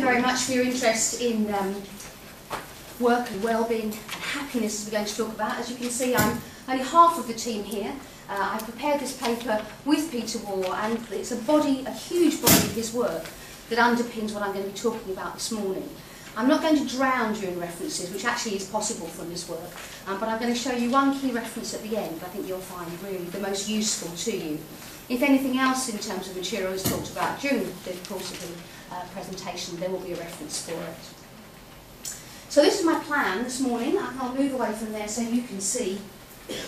very much for your interest in work and well-being and happiness, as we're going to talk about. As you can see, I'm only half of the team here. I prepared this paper with Peter Waugh, and it's a huge body of his work that underpins what I'm going to be talking about this morning. I'm not going to drown you in references, which actually is possible from this work, but I'm going to show you one key reference at the end I think you'll find really the most useful to you. If anything else in terms of material is talked about during the course of the presentation, there will be a reference for it. So this is my plan this morning. I'll move away from there so you can see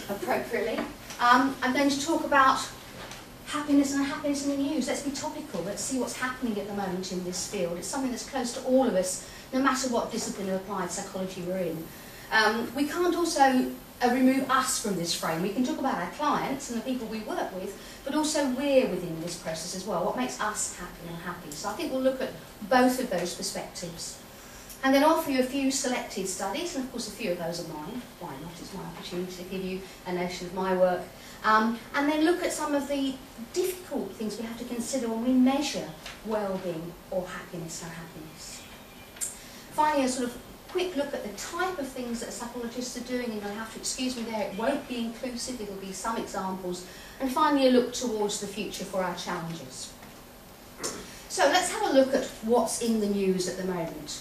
appropriately. I'm going to talk about happiness and unhappiness in the news. Let's be topical. Let's see what's happening at the moment in this field. It's something that's close to all of us, no matter what discipline of applied psychology we're in. We can't also remove us from this frame. We can talk about our clients and the people we work with, but also we're within this process as well. What makes us happy and unhappy? So I think we'll look at both of those perspectives. And then offer you a few selected studies, and of course a few of those are mine. Why not? It's my opportunity to give you a notion of my work. And then look at some of the difficult things we have to consider when we measure well-being or happiness or happiness. Finally, a sort of quick look at the type of things that psychologists are doing, and you'll have to excuse me there, it won't be inclusive, it'll be some examples. And finally, a look towards the future for our challenges. So let's have a look at what's in the news at the moment.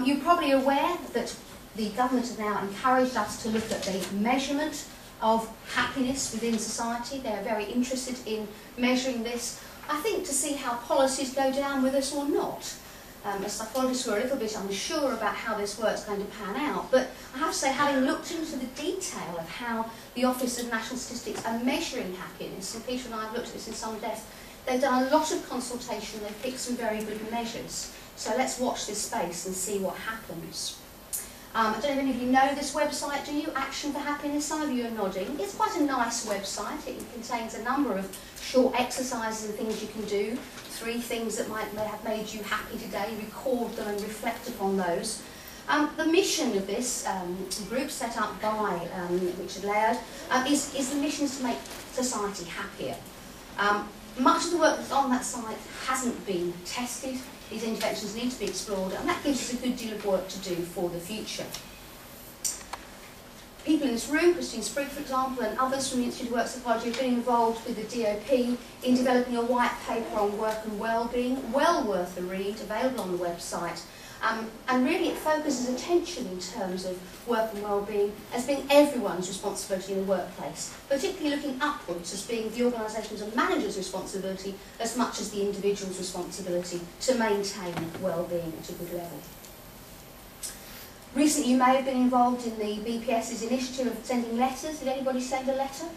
You're probably aware that the government has now encouraged us to look at the measurement of happiness within society. They're very interested in measuring this, I think, to see how policies go down with us or not. As psychologists, we're a little bit unsure about how this work's going to pan out, but I have to say, having looked into the detail of how the Office of National Statistics are measuring happiness, and Peter and I have looked at this in some depth, they've done a lot of consultation, they've picked some very good measures. So let's watch this space and see what happens. I don't know if any of you know this website, do you? Action for Happiness, some of you are nodding. It's quite a nice website. It contains a number of short exercises and things you can do. 3 things that may have made you happy today, record them and reflect upon those. The mission of this group, set up by Richard Laird, is the mission to make society happier. Much of the work that's on that site hasn't been tested. These interventions need to be explored, and that gives us a good deal of work to do for the future. People in this room, Christine Sprigg, for example, and others from the Institute of Work Psychology have been involved with the DOP in developing a white paper on work and well-being, well worth a read, available on the website. And really it focuses attention in terms of work and well-being as being everyone's responsibility in the workplace, particularly looking upwards as being the organisations and managers' responsibility as much as the individual's responsibility to maintain well-being at a good level. Recently you may have been involved in the BPS's initiative of sending letters. Did anybody send a letter?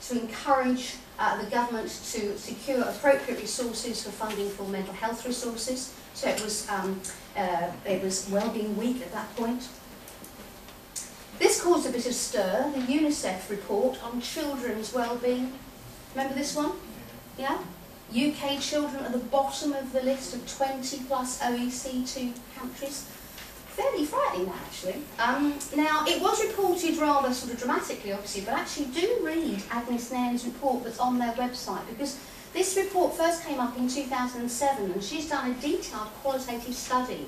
To encourage the government to secure appropriate resources for funding for mental health resources. So it was Wellbeing Week at that point. This caused a bit of stir, the UNICEF report on children's wellbeing. Remember this one? Yeah? UK children at the bottom of the list of 20 plus OECD countries. Fairly frightening, actually. Now, it was reported rather sort of dramatically, obviously, but actually do read Agnes Nairn's report that's on their website, because this report first came up in 2007, and she's done a detailed qualitative study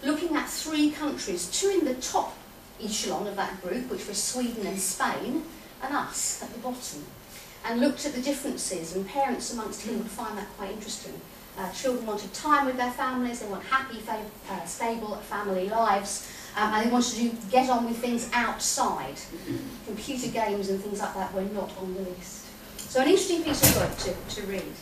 looking at 3 countries, 2 in the top echelon of that group, which were Sweden and Spain, and us at the bottom, and looked at the differences, and parents amongst whom would find that quite interesting. Children wanted time with their families, they want happy, stable family lives, and they wanted to get on with things outside. Computer games and things like that were not on the list. So an interesting piece of work to read.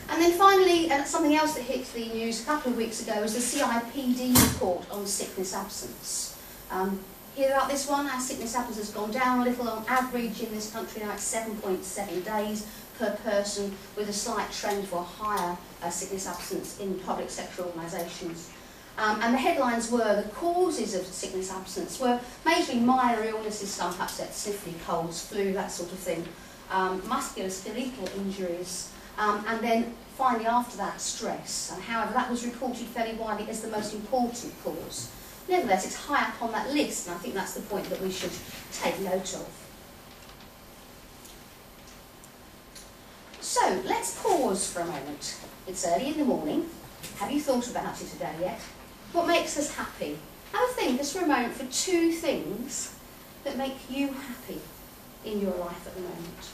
And then finally, something else that hit the news a couple of weeks ago was the CIPD report on sickness absence. Hear about this one? Our sickness absence has gone down a little. On average in this country now it's 7.7 days per person, with a slight trend for higher sickness absence in public sector organisations. And the headlines were the causes of sickness absence were majorly minor illnesses, some perhaps sniffly colds, flu, that sort of thing, musculoskeletal injuries, and then finally after that stress. And however, that was reported fairly widely as the most important cause. Nevertheless, it's high up on that list, and I think that's the point that we should take note of. So let's pause for a moment. It's early in the morning. Have you thought about it today yet? What makes us happy? Have a think just for a moment for 2 things that make you happy in your life at the moment.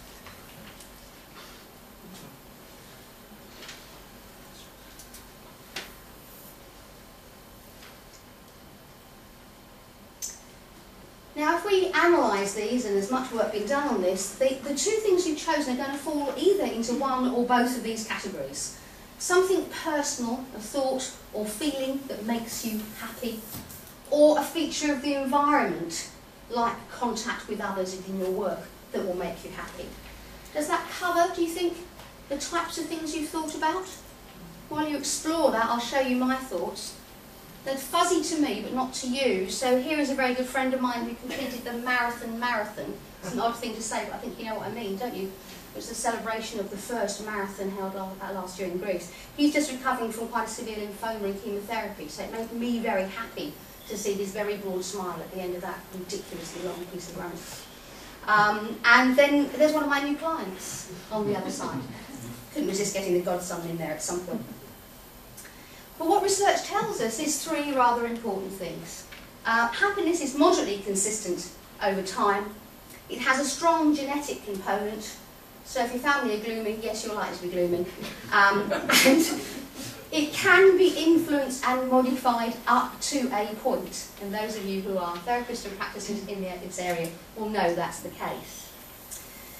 Now, if we analyse these, and there's much work being done on this, the 2 things you've chosen are going to fall either into one or both of these categories. Something personal, a thought or feeling that makes you happy, or a feature of the environment, like contact with others in your work, that will make you happy. Does that cover, do you think, the types of things you've thought about? While you explore that, I'll show you my thoughts. They're fuzzy to me, but not to you. So here is a very good friend of mine who completed the marathon. It's an odd thing to say, but I think you know what I mean, don't you? It was a celebration of the first marathon held last year in Greece. He's just recovering from quite a severe lymphoma and chemotherapy, so it made me very happy to see this very broad smile at the end of that ridiculously long piece of running. And then there's one of my new clients on the other side. Couldn't resist getting the godson in there at some point. But what research tells us is 3 rather important things. Happiness is moderately consistent over time. It has a strong genetic component. So if your family are gloomy, yes, you're likely to be gloomy. And it can be influenced and modified up to a point. And those of you who are therapists and practitioners in this area will know that's the case.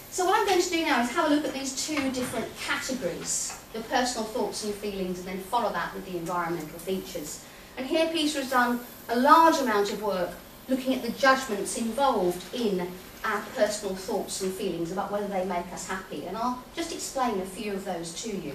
So what I'm going to do now is have a look at these 2 different categories, the personal thoughts and feelings, and then follow that with the environmental features. And here Peter has done a large amount of work looking at the judgments involved in our personal thoughts and feelings about whether they make us happy. And I'll just explain a few of those to you.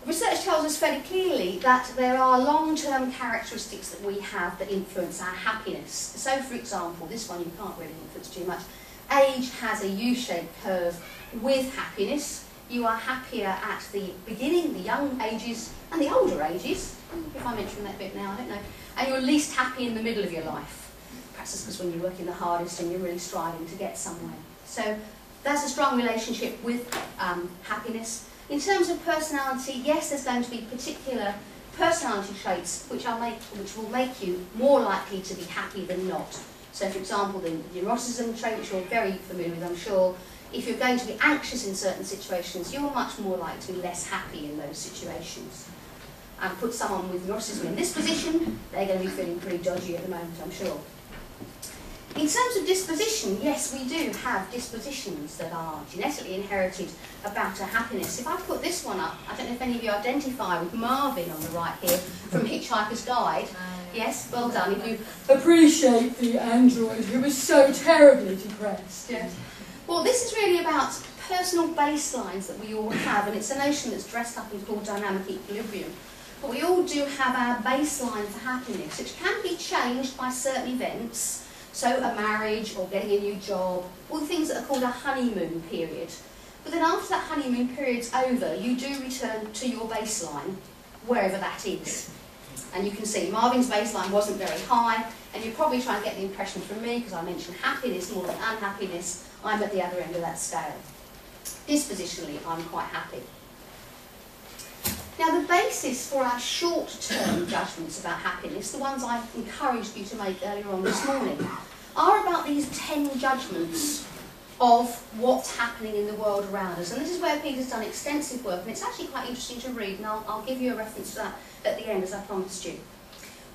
Research tells us fairly clearly that there are long-term characteristics that we have that influence our happiness. So, for example, this one you can't really influence too much. Age has a U-shaped curve with happiness. You are happier at the beginning, the young ages, and the older ages. If I mention that bit now, I don't know. And you're least happy in the middle of your life. Perhaps it's because when you're working the hardest and you're really striving to get somewhere. So that's a strong relationship with happiness. In terms of personality, yes, there's going to be particular personality traits which will make you more likely to be happy than not. So, for example, the neuroticism trait, which you're very familiar with, I'm sure. If you're going to be anxious in certain situations, you're much more likely to be less happy in those situations. And put someone with neuroticism in this position, they're going to be feeling pretty dodgy at the moment, I'm sure. In terms of disposition, yes, we do have dispositions that are genetically inherited about our happiness. If I put this one up, I don't know if any of you identify with Marvin on the right here from Hitchhiker's Guide. Yes, well done. If you appreciate the android who was so terribly depressed. Yes. Well, this is really about personal baselines that we all have, and it's a notion that's dressed up and called dynamic equilibrium. But we all do have our baseline for happiness, which can be changed by certain events. So a marriage or getting a new job, all the things that are called a honeymoon period. But then after that honeymoon period's over, you do return to your baseline, wherever that is. And you can see Marvin's baseline wasn't very high, and you're probably trying to get the impression from me, because I mentioned happiness more than unhappiness, I'm at the other end of that scale. Dispositionally, I'm quite happy. Now, the basis for our short-term judgments about happiness, the ones I encouraged you to make earlier on this morning, are about these 10 judgments of what's happening in the world around us. And this is where Peter's done extensive work, and it's actually quite interesting to read, and I'll give you a reference to that at the end, as I promised you.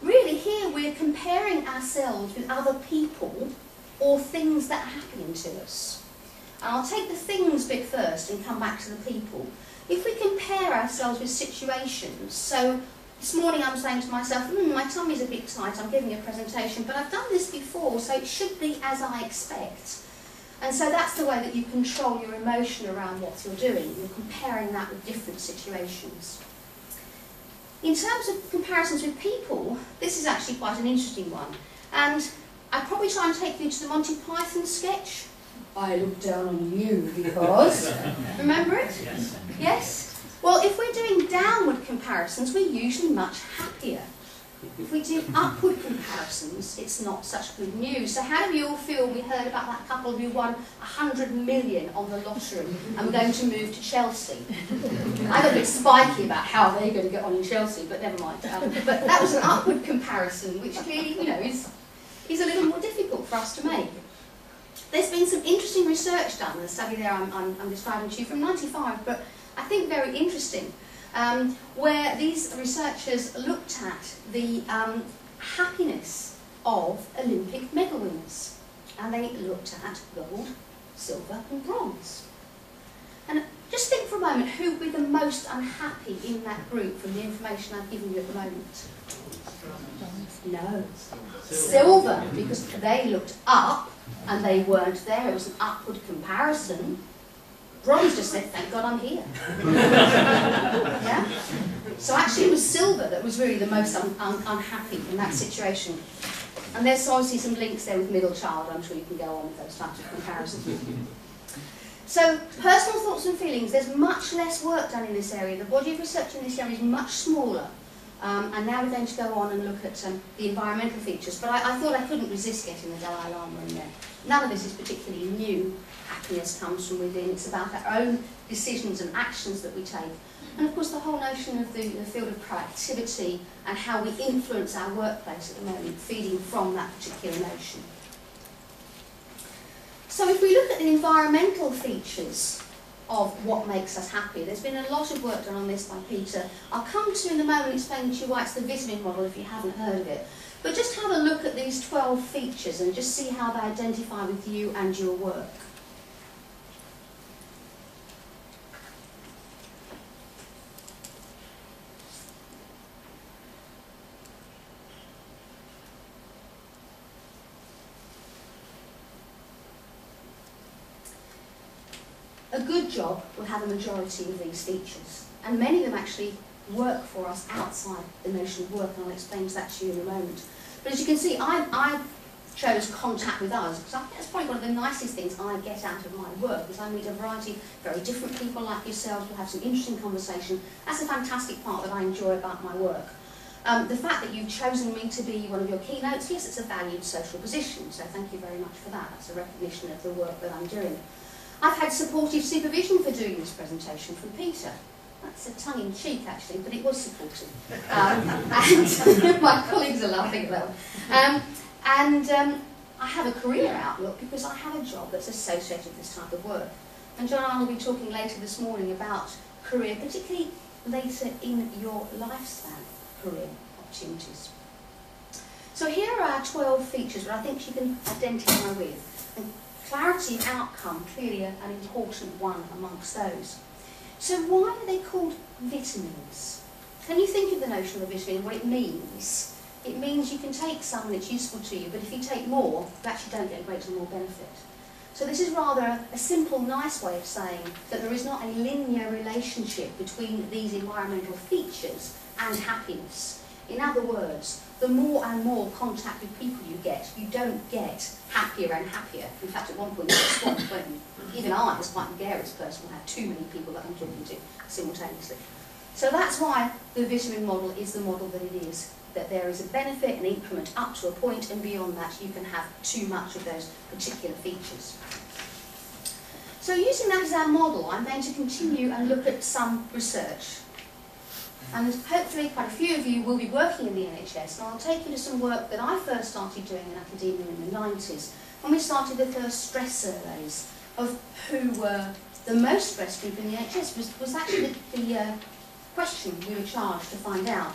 Really, here we're comparing ourselves with other people or things that are happening to us. And I'll take the things bit first and come back to the people. If we compare ourselves with situations, so this morning I'm saying to myself, my tummy's a bit tight, I'm giving a presentation, but I've done this before, so it should be as I expect. And so that's the way that you control your emotion around what you're doing. You're comparing that with different situations. In terms of comparisons with people, this is actually quite an interesting one. And I'd probably try and take you to the Monty Python sketch. I look down on you because... Remember it? Yes. Yes? Well, if we're doing downward comparisons, we're usually much happier. If we do upward comparisons, it's not such good news. So how do we all feel? We heard about that couple who won 100 million on the lottery and were going to move to Chelsea. I got a bit spiky about how they're going to get on in Chelsea, but never mind. But that was an upward comparison, which clearly, you know, is a little more difficult for us to make. There's been some interesting research done, the study there I'm describing to you from '95, but I think very interesting, where these researchers looked at the happiness of Olympic medal winners. And they looked at gold, silver and bronze. And just think for a moment who would be the most unhappy in that group from the information I've given you at the moment. No. Silver, because they looked up and they weren't there. It was an upward comparison. Bronze just said, thank God I'm here. Yeah? So actually it was silver that was really the most unhappy in that situation. And there's obviously some links there with middle child. I'm sure you can go on with those types of comparisons. So, personal thoughts and feelings, there's much less work done in this area. The body of research in this area is much smaller. And now we're going to go on and look at the environmental features. But I thought I couldn't resist getting the Dalai Lama in there. None of this is particularly new. Happiness comes from within. It's about our own decisions and actions that we take. And of course the whole notion of the field of proactivity and how we influence our workplace at the moment, feeding from that particular notion. So if we look at the environmental features of what makes us happy, there's been a lot of work done on this by Peter. I'll come to in a moment explaining to you why it's the vitamin model if you haven't heard of it. But just have a look at these 12 features and just see how they identify with you and your work. A good job will have a majority of these features, and many of them actually work for us outside the notion of work, and I'll explain that to you in a moment. But as you can see, I chose contact with others, because I think that's probably one of the nicest things I get out of my work, is I meet a variety of very different people like yourselves, we'll have some interesting conversation. That's a fantastic part that I enjoy about my work. The fact that you've chosen me to be one of your keynotes, yes, it's a valued social position, so thank you very much for that. That's a recognition of the work that I'm doing. I've had supportive supervision for doing this presentation from Peter. That's a tongue-in-cheek, actually, but it was supportive. And my colleagues are laughing at that one. I have a career outlook because I have a job that's associated with this type of work. And John and I will be talking later this morning about career, particularly later in your lifespan career opportunities. So here are our 12 features that I think you can identify with. And clarity of outcome, clearly an important one amongst those. So why are they called vitamins? Can you think of the notion of a vitamin, what it means? It means you can take some and it's useful to you, but if you take more, you actually don't get a great deal more benefit. So this is rather a simple, nice way of saying that there is not a linear relationship between these environmental features and happiness. In other words, the more and more contact with people you don't get happier and happier. In fact, at one point you get swamped, won't you? Even I, as quite a gregarious person, will have too many people that I'm talking to simultaneously. So that's why the vitamin model is the model that it is, that there is a benefit, an increment up to a point, and beyond that you can have too much of those particular features. So using that as our model, I'm going to continue and look at some research. And hopefully quite a few of you will be working in the NHS, and I'll take you to some work that I first started doing in academia in the 90s, when we started the first stress surveys of who were the most stressed group in the NHS. Was actually the question we were charged to find out.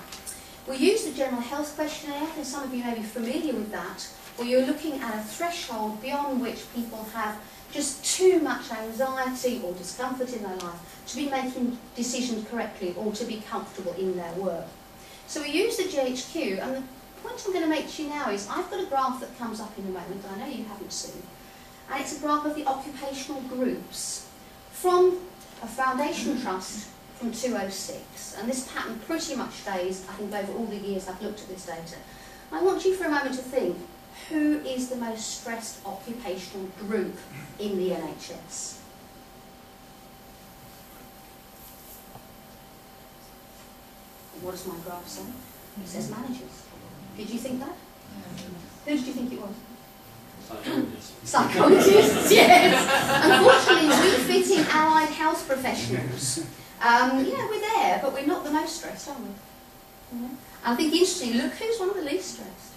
We used the general health questionnaire, and some of you may be familiar with that, where you're looking at a threshold beyond which people have just too much anxiety or discomfort in their life to be making decisions correctly or to be comfortable in their work. So we use the GHQ, and the point I'm going to make to you now is I've got a graph that comes up in a moment that I know you haven't seen, and it's a graph of the occupational groups from a foundation trust from 2006, and this pattern pretty much stays, I think, over all the years I've looked at this data. I want you for a moment to think, who is the most stressed occupational group in the NHS? What does my graph say? It says managers. Did you think that? Who did you think it was? Psychologists. Psychologists, yes. Unfortunately, we fit in allied health professionals. We're there, but we're not the most stressed, are we? And I think interestingly, look who's one of the least stressed.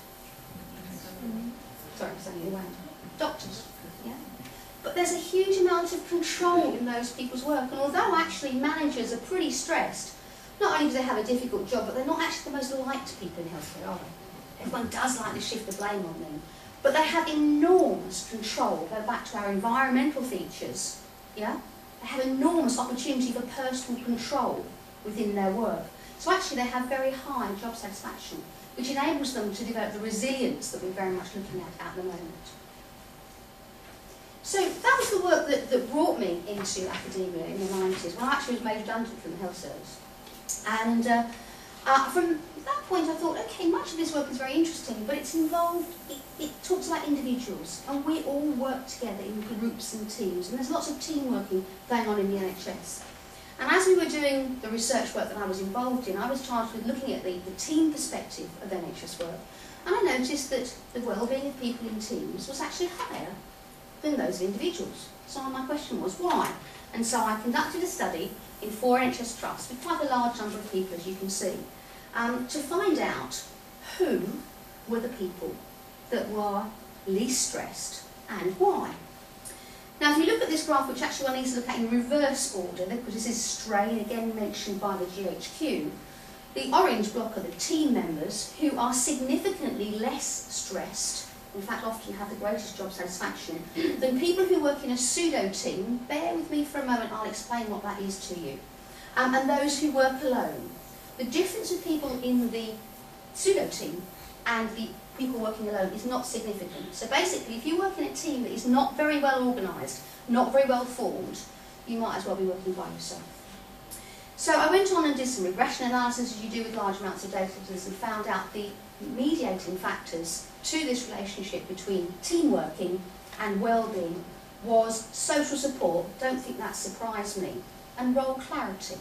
Sorry, I'm saying it around. Doctors. Yeah? But there's a huge amount of control in those people's work, and although actually managers are pretty stressed, not only do they have a difficult job, but they're not actually the most liked people in healthcare, are they? Everyone does like to shift the blame on them. But they have enormous control. Go back to our environmental features. Yeah? They have enormous opportunity for personal control within their work. So actually they have very high job satisfaction, which enables them to develop the resilience that we're very much looking at the moment. So that was the work that brought me into academia in the 90s, when I actually was made redundant from the health service. And from that point I thought, okay, much of this work is very interesting, but it's involved, it talks about individuals, and we all work together in groups and teams, and there's lots of team working going on in the NHS. And as we were doing the research work that I was involved in, I was charged with looking at the team perspective of NHS work, and I noticed that the well-being of people in teams was actually higher than those of individuals. So my question was, why? And so I conducted a study in 4 NHS trusts with quite a large number of people, as you can see, to find out who were the people that were least stressed and why. Now, if you look at this graph, which actually one needs to look at in reverse order, because this is strain, again mentioned by the GHQ, the orange block are the team members who are significantly less stressed, in fact often have the greatest job satisfaction, than people who work in a pseudo-team. Bear with me for a moment, I'll explain what that is to you. And those who work alone. The difference with people in the pseudo-team and the people working alone is not significant. So basically, if you work in a team that is not very well organised, not very well formed, you might as well be working by yourself. So I went on and did some regression analysis, as you do with large amounts of data, and found out the mediating factors to this relationship between team working and well-being was social support, don't think that surprised me, and role clarity.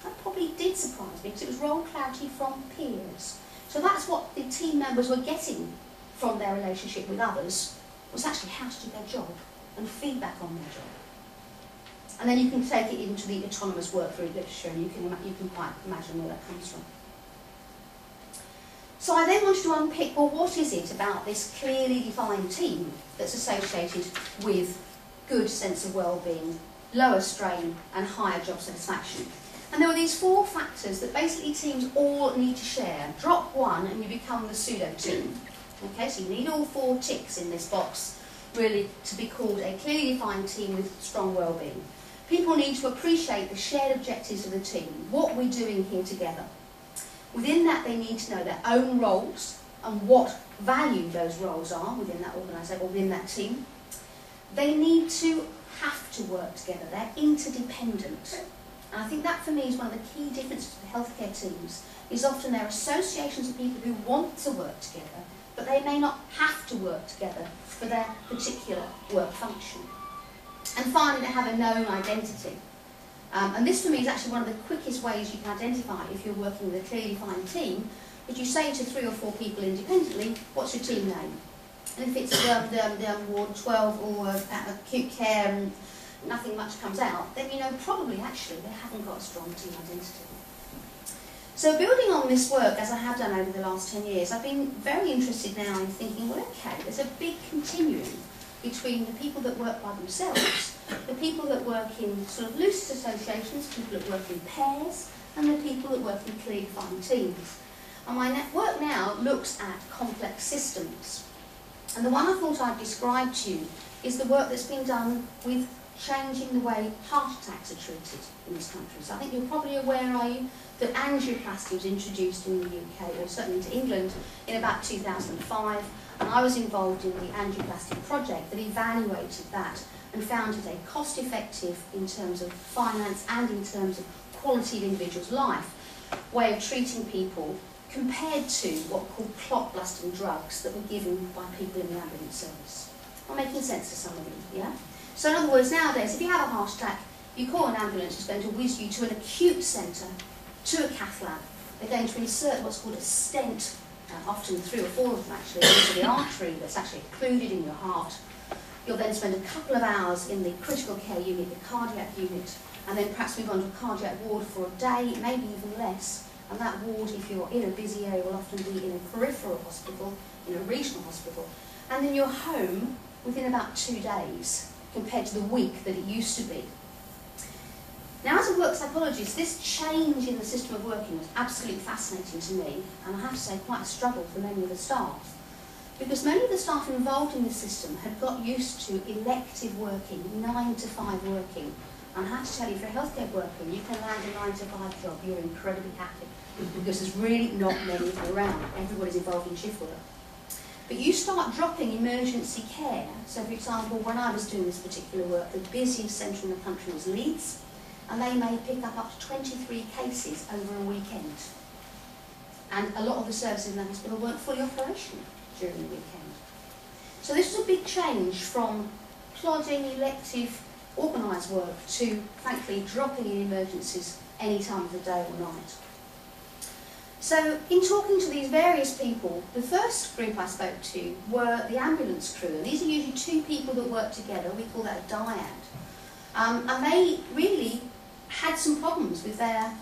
That probably did surprise me, because it was role clarity from peers. So that's what the team members were getting from their relationship with others, was actually how to do their job and feedback on their job. And then you can take it into the autonomous work through literature, and you can quite imagine where that comes from. So I then wanted to unpick, well, what is it about this clearly defined team that's associated with good sense of well-being, lower strain and higher job satisfaction? And there were these 4 factors that basically teams all need to share. Drop one and you become the pseudo-team. Okay, so you need all 4 ticks in this box really to be called a clearly defined team with strong well-being. People need to appreciate the shared objectives of the team, what we're doing here together. Within that, they need to know their own roles and what value those roles are within that organisation or within that team. They need to have to work together. They're interdependent. And I think that for me is one of the key differences with healthcare teams, is often they're associations of people who want to work together, but they may not have to work together for their particular work function. And finally, they have a known identity. And this for me is actually one of the quickest ways you can identify if you're working with a clearly defined team, is you say to 3 or 4 people independently, what's your team name? And if it's Ward 12 or acute care and nothing much comes out, then you know probably actually they haven't got a strong team identity. So building on this work, as I have done over the last 10 years, I've been very interested now in thinking, well, okay, there's a big continuum between the people that work by themselves, the people that work in sort of loose associations, people that work in pairs, and the people that work in clearly defined teams. And my work now looks at complex systems. And the one I thought I'd describe to you is the work that's been done with changing the way heart attacks are treated in this country. So I think you're probably aware, are you, that angioplasty was introduced in the UK, or certainly into England, in about 2005. And I was involved in the angioplasty project that evaluated that and found it a cost-effective in terms of finance and in terms of quality of individual's life way of treating people compared to what were called clot-busting drugs that were given by people in the ambulance service. I'm making sense to some of you, yeah? So in other words, nowadays, if you have a heart attack, you call an ambulance, it's going to whiz you to an acute centre, to a cath lab. They're going to insert what's called a stent, often 3 or 4 of them actually, into the artery that's actually occluded in your heart. You'll then spend a couple of hours in the critical care unit, the cardiac unit, and then perhaps move on to a cardiac ward for a day, maybe even less. And that ward, if you're in a busy area, will often be in a peripheral hospital, in a regional hospital. And then you're home within about 2 days, compared to the week that it used to be. Now, as a work psychologist, this change in the system of working was absolutely fascinating to me, and I have to say quite a struggle for many of the staff. Because many of the staff involved in this system had got used to elective working, 9 to 5 working. And I have to tell you, if you're a healthcare worker, you can land a 9 to 5 job, you're incredibly happy. Because there's really not many of them around. Everybody's involved in shift work. But you start dropping emergency care. So, for example, when I was doing this particular work, the busiest centre in the country was Leeds, and they may pick up to 23 cases over a weekend. And a lot of the services in the hospital weren't fully operational during the weekend. So this was a big change from plodding, elective, organised work to, frankly, dropping in emergencies any time of the day or night. So, in talking to these various people, the first group I spoke to were the ambulance crew, and these are usually 2 people that work together. We call that a dyad. And they really had some problems with their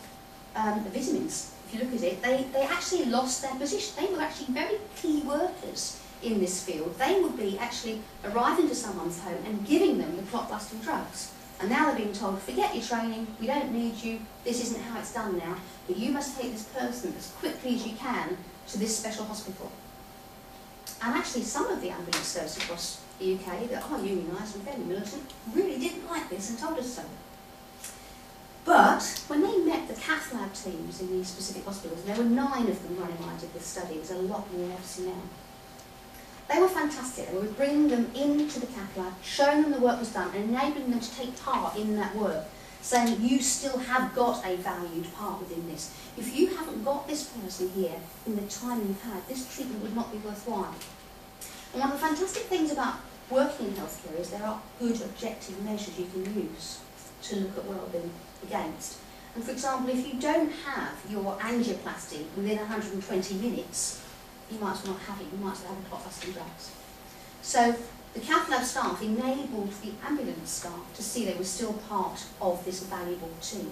vitamins. If you look at it, they actually lost their position. They were actually very key workers in this field. They would be actually arriving to someone's home and giving them the clot-busting drugs. And now they're being told, forget your training, we don't need you, this isn't how it's done now, but you must take this person as quickly as you can to this special hospital. And actually some of the ambulance services across the UK that are unionised and fairly militant really didn't like this and told us so. But when they met the cath lab teams in these specific hospitals, there were 9 of them running when I did this study, there's a lot more obviously now. They were fantastic. They were bringing them into the cath lab, showing them the work was done, and enabling them to take part in that work, saying you still have got a valued part within this. If you haven't got this person here in the time you've had, this treatment would not be worthwhile. And one of the fantastic things about working in healthcare is there are good objective measures you can use to look at wellbeing against. And for example, if you don't have your angioplasty within 120 minutes, you might as well not have it, you might as well have a clot-busting drugs. So the cath lab staff enabled the ambulance staff to see they were still part of this valuable team.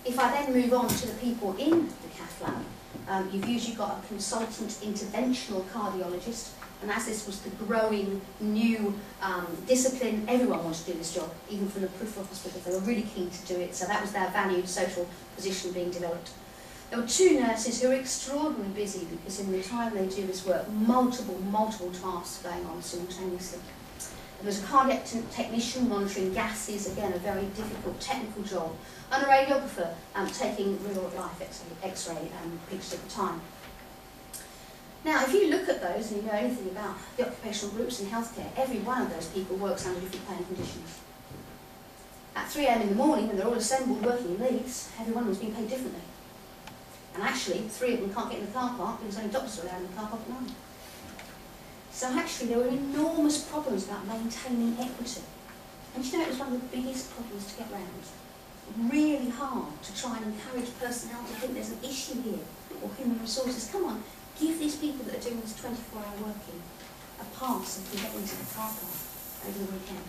If I then move on to the people in the cath lab, you've usually got a consultant interventional cardiologist, and as this was the growing new discipline, everyone wanted to do this job, even from the peripheral hospitals. They were really keen to do it, so that was their valued social position being developed. There were 2 nurses who were extraordinarily busy because in the time they do this work, multiple tasks going on simultaneously. There was a cardiac technician monitoring gases, again a very difficult technical job, and a radiographer taking real-life X-ray pictures at the time. Now, if you look at those and you know anything about the occupational groups in healthcare, every one of those people works under different paying conditions. At 3 AM in the morning, when they're all assembled working in Leeds, every one of them is being paid differently. And actually, 3 of them can't get in the car park because only doctors are allowed in the car park at night. So actually, there were enormous problems about maintaining equity. And you know, it was one of the biggest problems to get round. Really hard to try and encourage personnel to think there's an issue here, or human resources. Come on, give these people that are doing this 24-hour working a pass and can get into the car park over the weekend.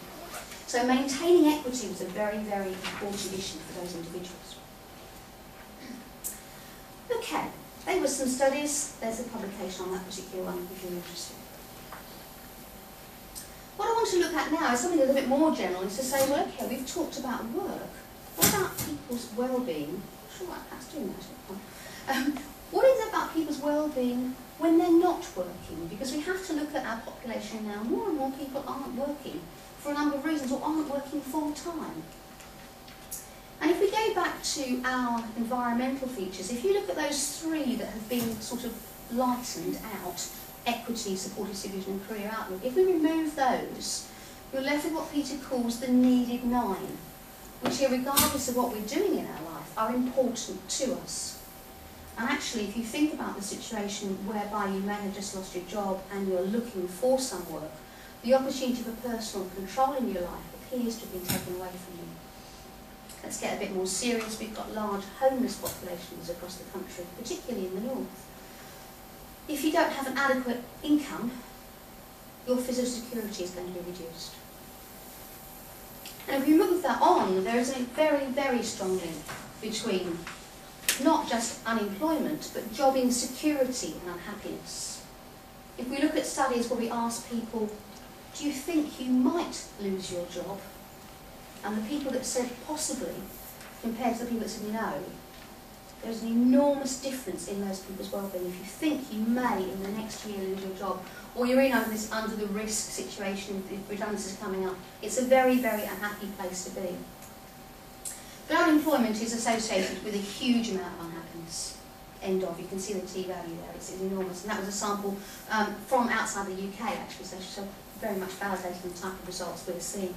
So maintaining equity was a very, very important issue for those individuals. Okay, there were some studies. There's a publication on that particular one if you're interested. What I want to look at now is something a little bit more general, is to say, well, okay, we've talked about work. What about people's well-being? I'm sure that's doing that. What is it about people's well-being when they're not working? Because we have to look at our population now. More and more people aren't working for a number of reasons, or aren't working full-time. And if we go back to our environmental features, if you look at those 3 that have been sort of lightened out, equity, supported supervision and career outlook, if we remove those, you're left with what Peter calls the needed 9, which here, regardless of what we're doing in our life, are important to us. And actually, if you think about the situation whereby you may have just lost your job and you're looking for some work, the opportunity for personal control in your life appears to have been taken away from you. Let's get a bit more serious. We've got large homeless populations across the country, particularly in the north. If you don't have an adequate income, your physical security is going to be reduced. And if we move that on, there is a very, very strong link between not just unemployment, but job insecurity and unhappiness. If we look at studies where we ask people, do you think you might lose your job? And the people that said possibly, compared to the people that said no, there's an enormous difference in those people's well-being. If you think you may, in the next year, lose your job, or you're in under the risk situation if redundancies are coming up, it's a very, very unhappy place to be. But unemployment is associated with a huge amount of unhappiness. End of. You can see the t-value there, it's enormous. And that was a sample from outside the UK, actually, so very much validating the type of results we're seeing.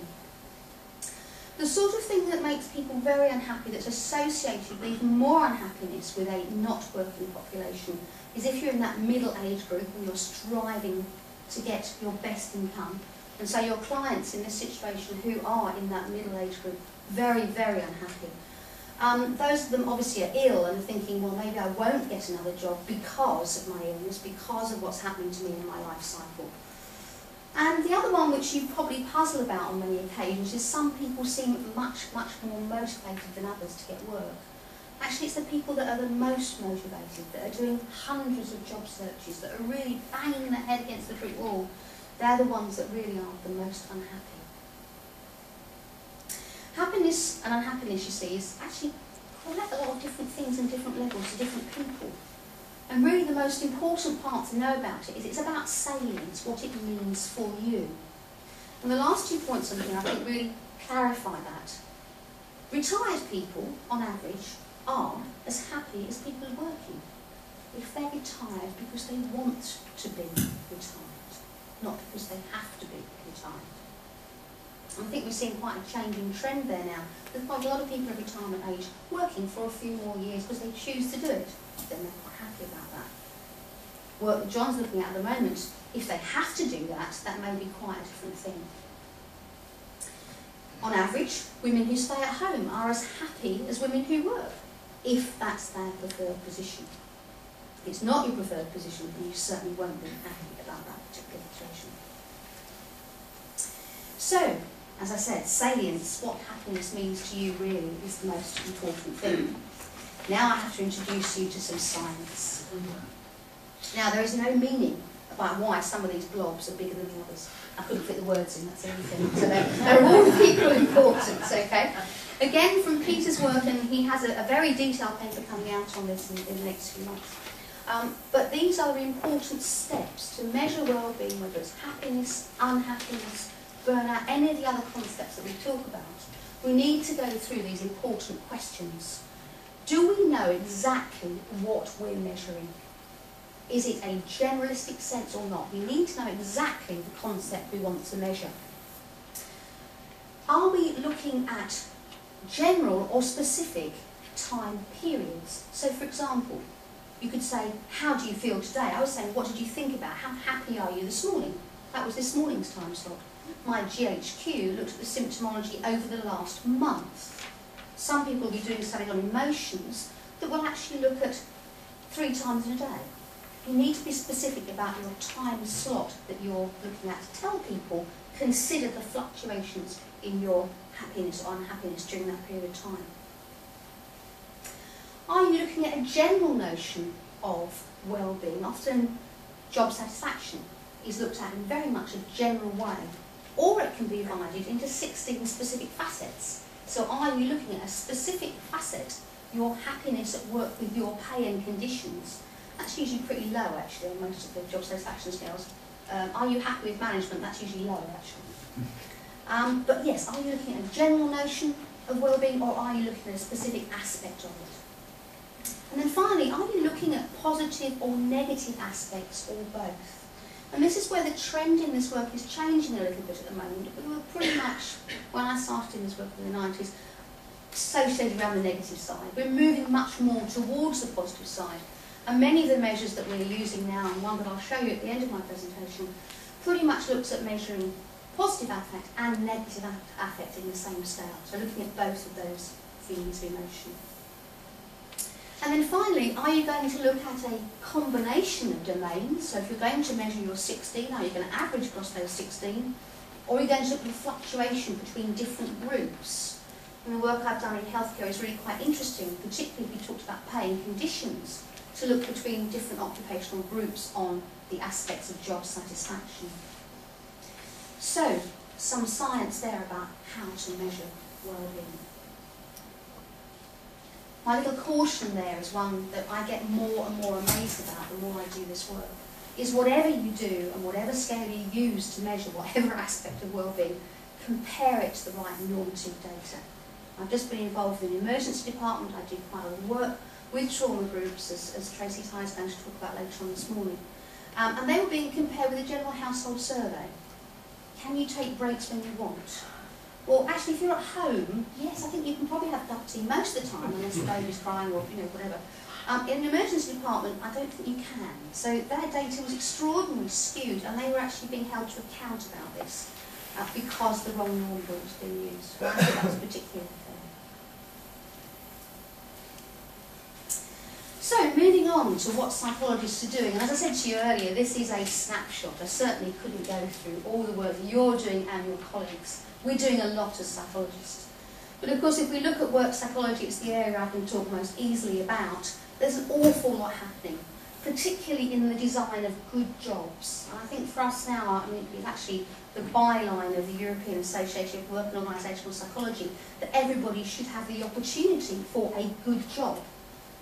The sort of thing that makes people very unhappy, that's associated with even more unhappiness with a not working population, is if you're in that middle age group and you're striving to get your best income. And so your clients in this situation who are in that middle age group, very, very unhappy. Those of them obviously are ill and are thinking, well, maybe I won't get another job because of my illness, because of what's happening to me in my life cycle. And the other one which you probably puzzle about on many occasions is some people seem much, much more motivated than others to get work. Actually, it's the people that are the most motivated, that are doing hundreds of job searches, that are really banging their head against the brick wall. They're the ones that really are the most unhappy. Happiness and unhappiness, you see, is actually quite a lot of different things and different levels to different people. And really the most important part to know about it is it's about salience, what it means for you. And the last 2 points on here I think really clarify that. Retired people, on average, are as happy as people working. If they're retired because they want to be retired, not because they have to be retired. I think we're seeing quite a changing trend there now. There's quite a lot of people at retirement age working for a few more years because they choose to do it. Then they're quite happy about that. Work that John's looking at the moment, if they have to do that, that may be quite a different thing. On average, women who stay at home are as happy as women who work, if that's their preferred position. If it's not your preferred position, then you certainly won't be happy about that particular situation. So, as I said, salience, what happiness means to you really is the most important thing. Now I have to introduce you to some science. Now there is no meaning about why some of these blobs are bigger than the others. I couldn't fit the words in, that's everything. So they're all equal importance, okay? Again, from Peter's work, and he has a very detailed paper coming out on this in the next few months. But these are the important steps to measure well-being, whether it's happiness, unhappiness, burnout, any of the other concepts that we talk about. We need to go through these important questions. Do we know exactly what we're measuring? Is it a generalistic sense or not? We need to know exactly the concept we want to measure. Are we looking at general or specific time periods? So for example, you could say, how do you feel today? I was saying, what did you think about? How happy are you this morning? That was this morning's time slot. My GHQ looked at the symptomology over the last month. Some people will be doing studies on emotions that will actually look at 3 times in a day. You need to be specific about your time slot that you're looking at. Tell people, consider the fluctuations in your happiness or unhappiness during that period of time. Are you looking at a general notion of well-being? Often job satisfaction is looked at in very much a general way, or it can be divided into 16 specific facets. So are you looking at a specific facet, your happiness at work with your pay and conditions? That's usually pretty low actually on most of the job satisfaction scales. Are you happy with management? That's usually low actually. But yes, are you looking at a general notion of well-being, or are you looking at a specific aspect of it? And then finally, are you looking at positive or negative aspects, or both? And this is where the trend in this work is changing a little bit at the moment. We were pretty much, when I started in this work in the 90s, associated around the negative side. We're moving much more towards the positive side. And many of the measures that we're using now, and one that I'll show you at the end of my presentation, pretty much looks at measuring positive affect and negative affect in the same scale. So looking at both of those themes of emotion. And then finally, are you going to look at a combination of domains? So if you're going to measure your 16, are you going to average across those 16? Or are we going to look at the fluctuation between different groups? And the work I've done in healthcare is really quite interesting, particularly if we talked about pay and conditions, to look between different occupational groups on the aspects of job satisfaction. So, some science there about how to measure well-being. My little caution there is one that I get more and more amazed about the more I do this work, is whatever you do and whatever scale you use to measure whatever aspect of well-being, compare it to the right normative data. I've just been involved in the emergency department. I do quite a lot of work with trauma groups, as Tracy Ty's going to talk about later on this morning. And they were being compared with a general household survey. Can you take breaks when you want? Well, actually, if you're at home, yes, I think you can probably have a cup of tea most of the time, unless the baby's crying or whatever. In an emergency department, I don't think you can. So their data was extraordinarily skewed, and they were actually being held to account about this because the wrong norm was being used. I think that was particularly unfair. So, moving on to what psychologists are doing, and as I said to you earlier, this is a snapshot. I certainly couldn't go through all the work that you're doing and your colleagues. We're doing a lot as psychologists. But of course, if we look at work psychology, it's the area I can talk most easily about. There's an awful lot happening, particularly in the design of good jobs. And I think for us now, I mean, it's actually the byline of the European Association of Work and Organisational Psychology, that everybody should have the opportunity for a good job.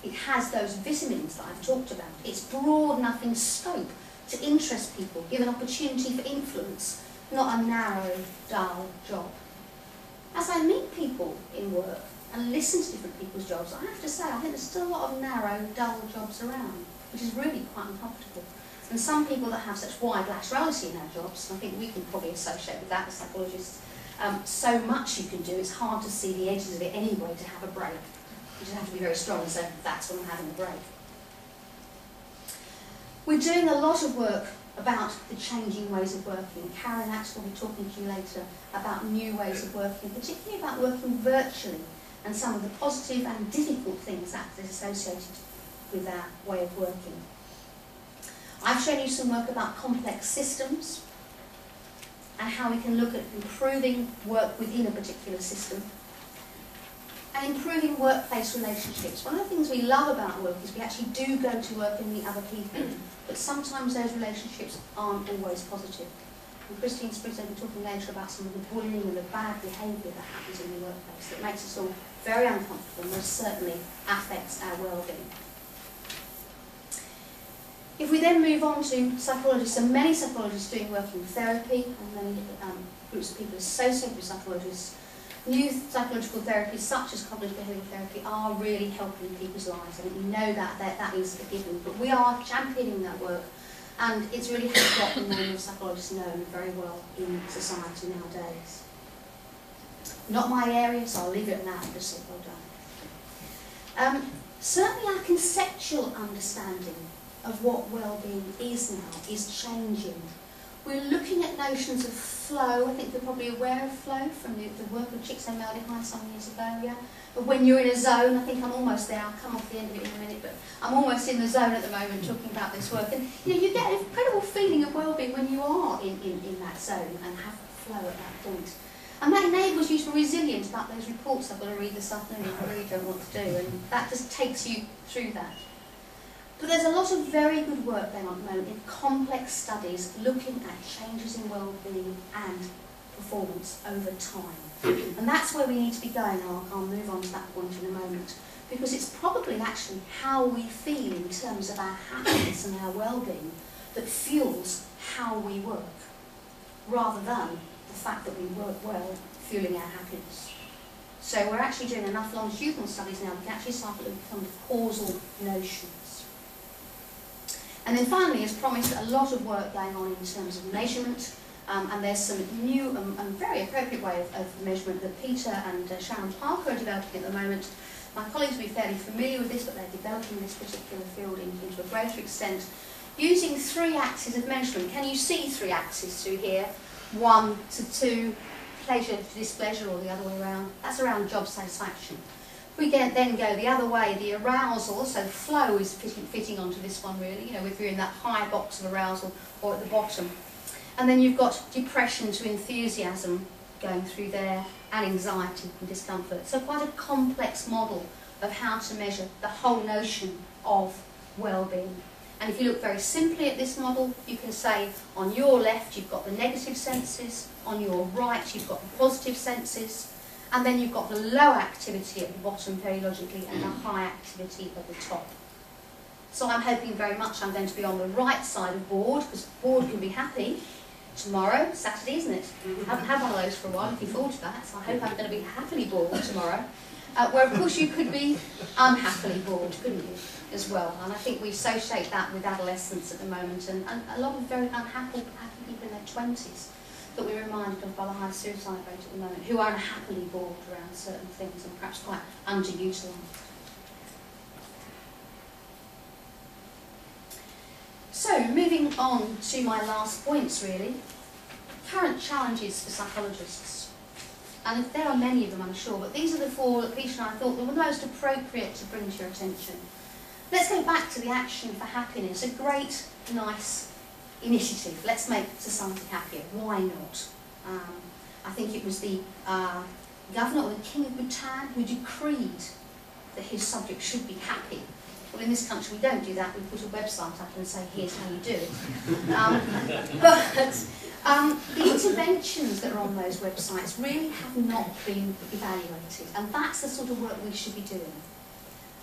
It has those vitamins that I've talked about. It's broad enough in scope to interest people, give an opportunity for influence, not a narrow, dull job. As I meet people in work and listen to different people's jobs, I have to say I think there's still a lot of narrow, dull jobs around, which is really quite uncomfortable. And some people that have such wide laterality in their jobs, and I think we can probably associate with that as psychologists, so much you can do, it's hard to see the edges of it anyway to have a break. You just have to be very strong, so that's when I'm having a break. We're doing a lot of work about the changing ways of working. Karen Axe will be talking to you later about new ways of working, particularly about working virtually and some of the positive and difficult things that is associated with our way of working. I've shown you some work about complex systems and how we can look at improving work within a particular system. And improving workplace relationships. One of the things we love about work is we actually do go to work and meet other people, but sometimes those relationships aren't always positive. And Christine Spriggs will be talking later about some of the bullying and the bad behaviour that happens in the workplace that makes us all very uncomfortable and most certainly affects our well-being. If we then move on to psychologists, and many psychologists doing working therapy, and many groups of people associated with psychologists, new psychological therapies such as cognitive behavioural therapy are really helping people's lives. I think we know that is a given, but we are championing that work, and it's really got the name of psychologists known very well in society nowadays. Not my area, so I'll leave it at that and just say well done. Certainly our conceptual understanding of what well-being is now is changing. We're looking at notions of flow. I think you're probably aware of flow from the work of Csikszentmihalyi some years ago, yeah? But when you're in a zone, I think I'm almost there, I'll come off the end of it in a minute, but I'm almost in the zone at the moment talking about this work. And you get an incredible feeling of well-being when you are in that zone and have flow at that point. And that enables you to be resilient about those reports I've got to read this afternoon, I really don't know what to do, and that just takes you through that. But there's a lot of very good work going on at the moment in complex studies looking at changes in well-being and performance over time. And that's where we need to be going, and I'll move on to that point in a moment. Because it's probably actually how we feel in terms of our happiness and our well-being that fuels how we work, rather than the fact that we work well fueling our happiness. So we're actually doing enough longitudinal studies now we can actually start to look at some causal notions. And then finally, as promised, a lot of work going on in terms of measurement, and there's some new and very appropriate way of measurement that Peter and Sharon Parker are developing at the moment. My colleagues will be fairly familiar with this, but they're developing this particular field into a greater extent, using 3 axes of measurement. Can you see 3 axes through here? 1 to 2, pleasure to displeasure, or the other way around. That's around job satisfaction. We can then go the other way, the arousal, so flow is fitting onto this one really, if you're in that high box of arousal or at the bottom. And then you've got depression to enthusiasm going through there, and anxiety and discomfort. So quite a complex model of how to measure the whole notion of well-being. And if you look very simply at this model, you can say on your left you've got the negative senses, on your right you've got the positive senses, and then you've got the low activity at the bottom, very logically, and the high activity at the top. So I'm hoping very much I'm going to be on the right side of bored, because bored can be happy. Tomorrow, Saturday, isn't it? I haven't had one of those for a while, looking forward to that, so I hope I'm going to be happily bored tomorrow. Where of course you could be unhappily bored, couldn't you, as well? And I think we associate that with adolescence at the moment, and a lot of very unhappy people in their 20s that we're reminded of by the high suicide rate at the moment, who are unhappily bored around certain things and perhaps quite underutilised. So, moving on to my last points, really. Current challenges for psychologists. And there are many of them, I'm sure, but these are the four that Peter and I thought were the most appropriate to bring to your attention. Let's go back to the Action for Happiness, a great, nice initiative. Let's make society happier. Why not? I think it was the governor or the King of Bhutan who decreed that his subjects should be happy. Well, in this country we don't do that. We put a website up and say, here's how you do it. The interventions that are on those websites really have not been evaluated, and that's the sort of work we should be doing.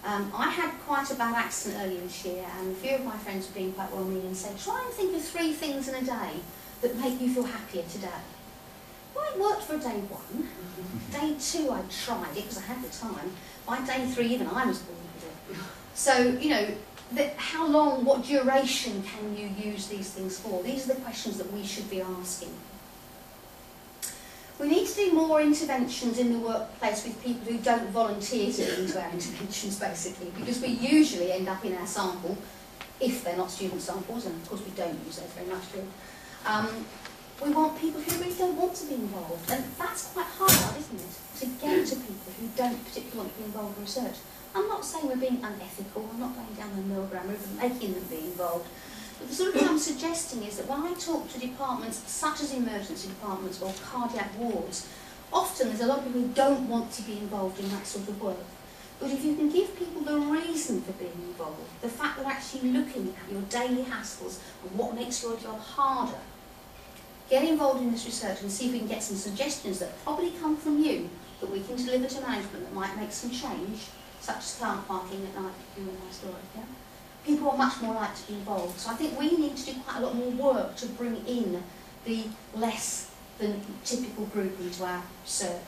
I had quite a bad accident earlier this year, and a few of my friends were being quite well-meaning and said, try and think of 3 things in a day that make you feel happier today. Well, it worked for day 1. Day 2 I tried it because I had the time. By day 3 even I was bored with it. So, you know, how long, what duration can you use these things for? These are the questions that we should be asking. We need to do more interventions in the workplace with people who don't volunteer to do into our interventions, basically, because we usually end up in our sample, if they're not student samples, and of course we don't use those very much, do we? We want people who really don't want to be involved, and that's quite hard, isn't it, to get to people who don't particularly want to be involved in research. I'm not saying we're being unethical, I'm not going down the Milgram route and making them be involved. But the sort of thing I'm suggesting is that when I talk to departments such as emergency departments or cardiac wards, often there's a lot of people who don't want to be involved in that sort of work. But if you can give people the reason for being involved, the fact that they're actually looking at your daily hassles and what makes your job harder, get involved in this research and see if we can get some suggestions that probably come from you that we can deliver to management that might make some change, such as car parking at night, in my story. Yeah? People are much more likely to be involved. So I think we need to do quite a lot more work to bring in the less than typical group into our research.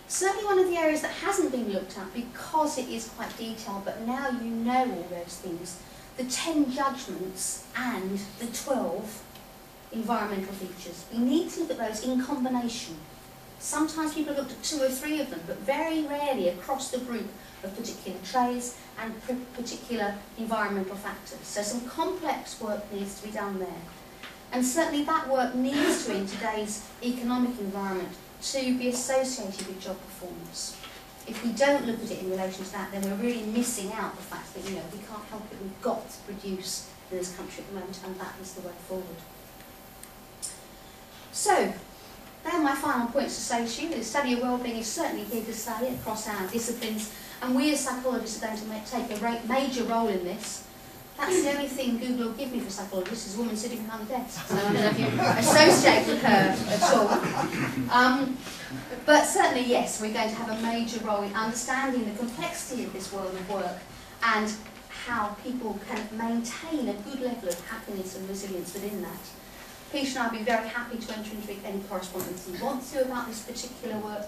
Certainly one of the areas that hasn't been looked at because it is quite detailed, but now you know all those things, the 10 judgments and the 12 environmental features. We need to look at those in combination. Sometimes people have looked at 2 or 3 of them, but very rarely across the group of particular traits and particular environmental factors. So some complex work needs to be done there. And certainly that work needs to, in today's economic environment, to be associated with job performance. If we don't look at it in relation to that, then we're really missing out the fact that, you know, we can't help it, we've got to produce in this country at the moment, and that is the way forward. So, there are my final points to say to you. The study of wellbeing is certainly here to stay across our disciplines, and we as psychologists are going to take a major role in this. That's the only thing Google will give me for psychologists, is a woman sitting behind the desk. So I don't know if you associate with her at all. But certainly, yes, we're going to have a major role in understanding the complexity of this world of work and how people can maintain a good level of happiness and resilience within that. Peter and I have been very happy to enter into any correspondence you want to about this particular work.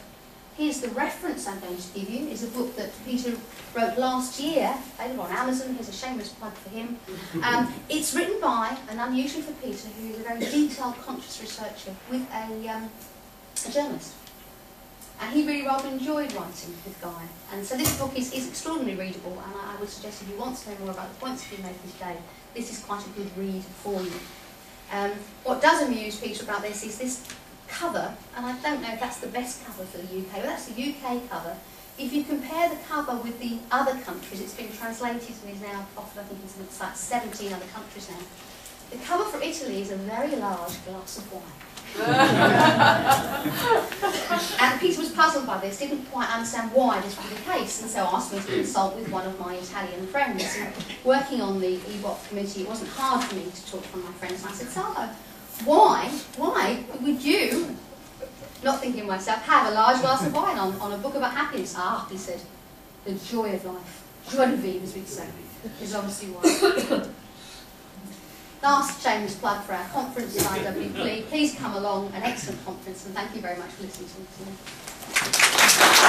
Here's the reference I'm going to give you. It's a book that Peter wrote last year, available on Amazon. Here's a shameless plug for him. It's written by, and unusual for Peter, who is a very detailed, conscious researcher, with a journalist. And he really rather enjoyed writing with Guy. And so this book is extraordinarily readable, and I would suggest if you want to know more about the points that we made today, this is quite a good read for you. What does amuse Peter about this is this cover, and I don't know if that's the best cover for the UK, but that's the UK cover. If you compare the cover with the other countries, it's been translated and is now offered, I think, in something like 17 other countries now. The cover for Italy is a very large glass of wine. And Peter was puzzled by this, didn't quite understand why this was the case, and so asked me to consult with one of my Italian friends. And working on the EBOT committee, it wasn't hard for me to talk to one of my friends, and I said, Salo, why would you, not thinking myself, have a large glass of wine on a book about happiness? Ah, he said, the joy of life, joie de vivre, as we'd say, is obviously why. Last shameless plug for our conference at IWP. Please come along, an excellent conference, and thank you very much for listening to me today.